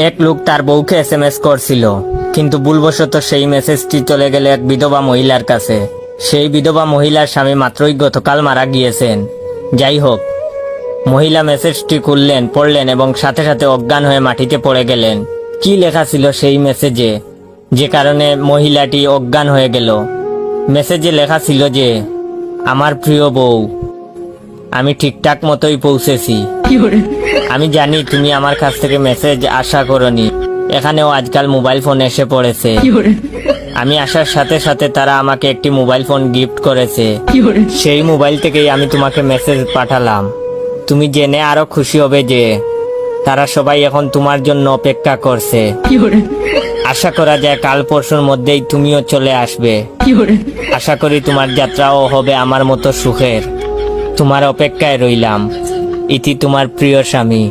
এক লোক তার বউকে এসএমএস করছিল, কিন্তু ভুলবশত সেই মেসেজটি চলে গেল এক বিধবা মহিলার কাছে। সেই বিধবা মহিলার স্বামী মাত্রই গতকাল মারা গিয়েছেন। যাই হোক, মহিলা মেসেজটি খুললেন, পড়লেন এবং সাথে সাথে অজ্ঞান হয়ে মাটিতে পড়ে গেলেন। কি লেখা ছিল সেই মেসেজে, যে কারণে মহিলাটি অজ্ঞান হয়ে গেল? মেসেজে লেখা ছিল যে, আমার প্রিয় বউ, আমি ঠিকঠাক মতোই পৌঁছেছি। আমি জানি তুমি আমার কাছ থেকে মেসেজ আশা করনি। এখানেও আজকাল মোবাইল ফোন এসে পড়েছে। আমি আসার সাথে সাথে তারা আমাকে একটি মোবাইল ফোন গিফট করেছে। সেই মোবাইল থেকেই আমি তোমাকে মেসেজ পাঠালাম। তুমি জেনে আরো খুশি হবে যে তারা সবাই এখন তোমার জন্য অপেক্ষা করছে। আশা করা যায় কাল পরশুর মধ্যেই তুমিও চলে আসবে। আশা করি তোমার যাত্রাও হবে আমার মতো সুখের। তোমার অপেক্ষায় রইলাম। ইতি তোমার প্রিয় স্বামী।